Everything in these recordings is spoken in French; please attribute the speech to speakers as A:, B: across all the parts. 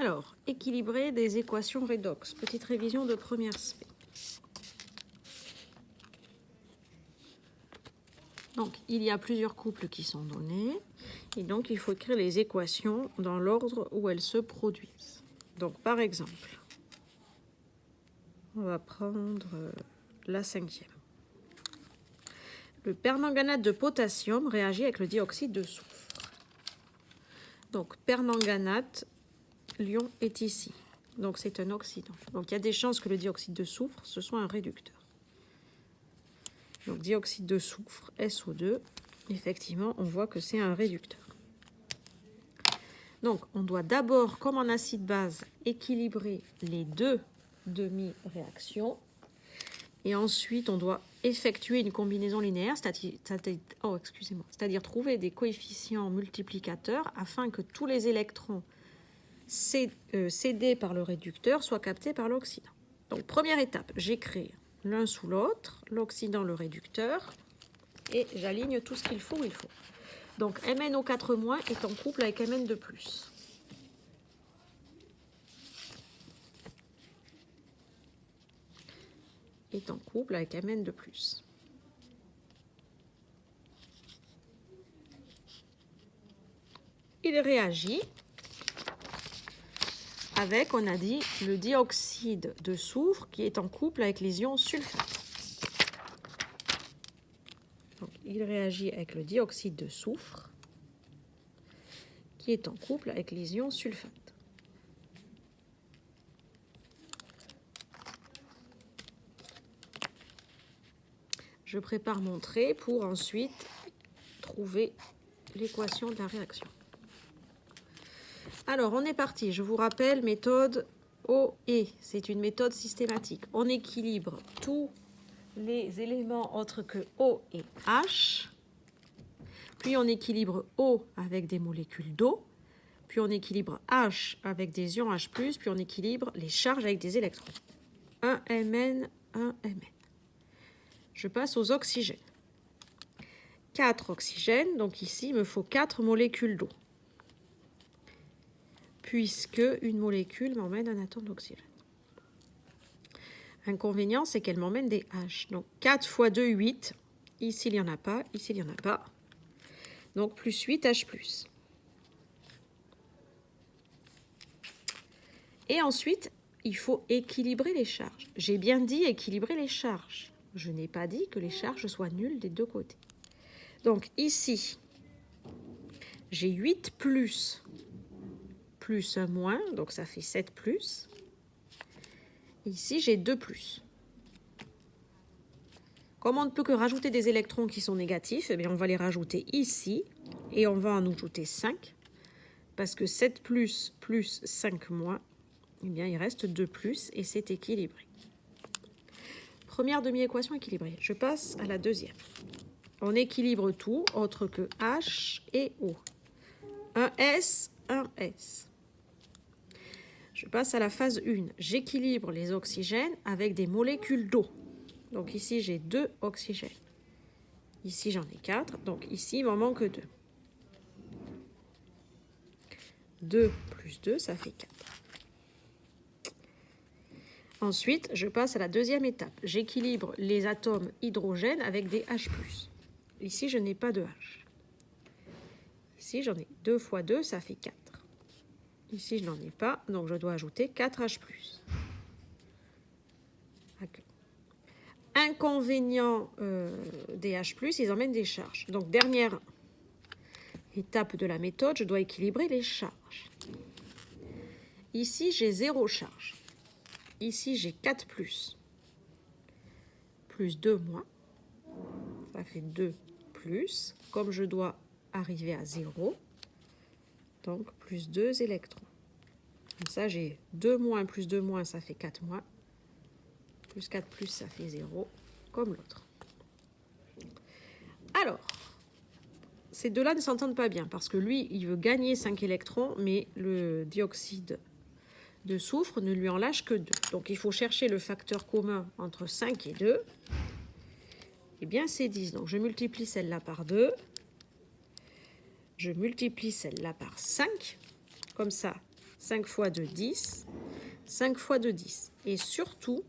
A: Alors, équilibrer des équations redox. Petite révision de première spé. Donc, il y a plusieurs couples qui sont donnés. Et donc, il faut écrire les équations dans l'ordre où elles se produisent. Donc, par exemple, on va prendre la 5e. Le permanganate de potassium réagit avec le dioxyde de soufre. Donc, permanganate, l'ion est ici. Donc, c'est un oxydant. Donc, il y a des chances que le dioxyde de soufre, ce soit un réducteur. Donc, dioxyde de soufre, SO2, effectivement, on voit que c'est un réducteur. Donc, on doit d'abord, comme en acide-base, équilibrer les deux demi-réactions. Et ensuite, on doit effectuer une combinaison linéaire, c'est-à-dire trouver des coefficients multiplicateurs afin que tous les électrons cédés par le réducteur soient captés par l'oxydant. Donc, première étape, j'écris l'un sous l'autre, l'oxydant, le réducteur, et j'aligne tout ce qu'il faut où il faut. Donc, MnO4- est en couple avec Mn de plus. Est en couple avec Mn de plus. Il réagit avec, on a dit, le dioxyde de soufre qui est en couple avec les ions sulfate. Donc, il réagit avec le dioxyde de soufre qui est en couple avec les ions sulfate. Je prépare mon trait pour ensuite trouver l'équation de la réaction. Alors, on est parti. Je vous rappelle, méthode OE. C'est une méthode systématique. On équilibre tous les éléments autres que O et H. Puis, on équilibre O avec des molécules d'eau. Puis, on équilibre H avec des ions H+. Puis, on équilibre les charges avec des électrons. 1 Mn, 1 Mn. Je passe aux oxygènes. 4 oxygènes. Donc, ici, il me faut 4 molécules d'eau. Puisque une molécule m'emmène un atome d'oxygène. Inconvénient, c'est qu'elle m'emmène des H. Donc 4 fois 2, 8. Ici, il n'y en a pas. Ici, il n'y en a pas. Donc plus 8 H+. Et ensuite, il faut équilibrer les charges. J'ai bien dit équilibrer les charges. Je n'ai pas dit que les charges soient nulles des deux côtés. Donc ici, j'ai 8 plus 1 moins, donc ça fait 7 plus. Ici, j'ai 2 plus. Comme on ne peut que rajouter des électrons qui sont négatifs, eh bien on va les rajouter ici, et on va en ajouter 5, parce que 7 plus 5 moins, eh bien il reste 2 plus, et c'est équilibré. Première demi-équation équilibrée. Je passe à la deuxième. On équilibre tout, autre que H et O. Un S, un S. Je passe à la phase 1. J'équilibre les oxygènes avec des molécules d'eau. Donc ici, j'ai 2 oxygènes. Ici, j'en ai 4. Donc ici, il m'en manque 2. 2 plus 2, ça fait 4. Ensuite, je passe à la deuxième étape. J'équilibre les atomes hydrogènes avec des H+. Ici, je n'ai pas de H. Ici, j'en ai 2 fois 2, ça fait 4. Ici, je n'en ai pas, donc je dois ajouter 4H+. Inconvénient des H+, ils emmènent des charges. Donc, dernière étape de la méthode, je dois équilibrer les charges. Ici, j'ai 0 charge. Ici, j'ai 4 plus 2 moins. Ça fait 2 plus. Comme je dois arriver à 0, donc plus 2 électrons. Comme ça, j'ai 2 moins plus 2 moins, ça fait 4 moins. Plus 4 plus, ça fait 0, comme l'autre. Alors, ces deux-là ne s'entendent pas bien, parce que lui, il veut gagner 5 électrons, mais le dioxyde de soufre ne lui en lâche que 2. Donc, il faut chercher le facteur commun entre 5 et 2. Eh bien, c'est 10. Donc, je multiplie celle-là par 2. Je multiplie celle-là par 5. Comme ça 5 fois 2, 10. 5 fois 2, 10. Et surtout,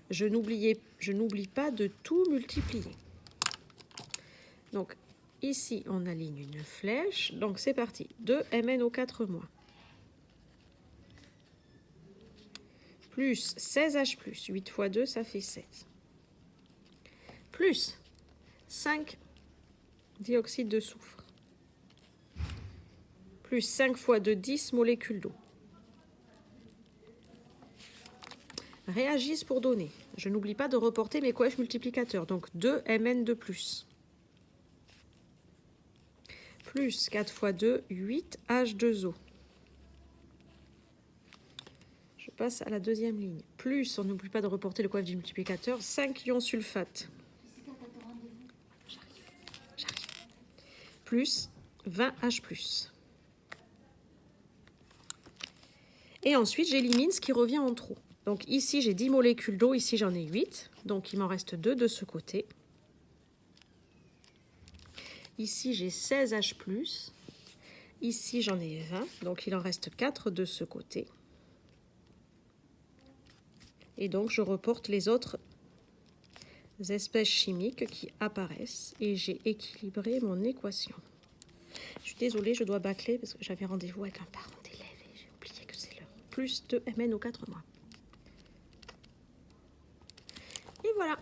A: je n'oublie pas de tout multiplier. Donc, ici, on aligne une flèche. Donc, c'est parti. 2 mn au 4 moins. Plus 16H+. 8 fois 2, ça fait 16. Plus 5 dioxyde de soufre. Plus 5 fois 2, 10 molécules d'eau. Réagissent pour donner. Je n'oublie pas de reporter mes coefs multiplicateurs. Donc 2 Mn de plus. Plus 4 fois 2, 8 H2O. Je passe à la deuxième ligne. Plus, on n'oublie pas de reporter le coef du multiplicateur, 5 ions sulfate. J'arrive. Plus 20 H+. Et ensuite, j'élimine ce qui revient en trop. Donc ici, j'ai 10 molécules d'eau, ici j'en ai 8. Donc il m'en reste 2 de ce côté. Ici, j'ai 16 H+. Ici, j'en ai 20. Donc il en reste 4 de ce côté. Et donc, je reporte les autres espèces chimiques qui apparaissent. Et j'ai équilibré mon équation. Je suis désolée, je dois bâcler parce que j'avais rendez-vous avec un parent d'élève et j'ai oublié que c'est l'heure. Plus 2 Mn au 4 mois. Et voilà.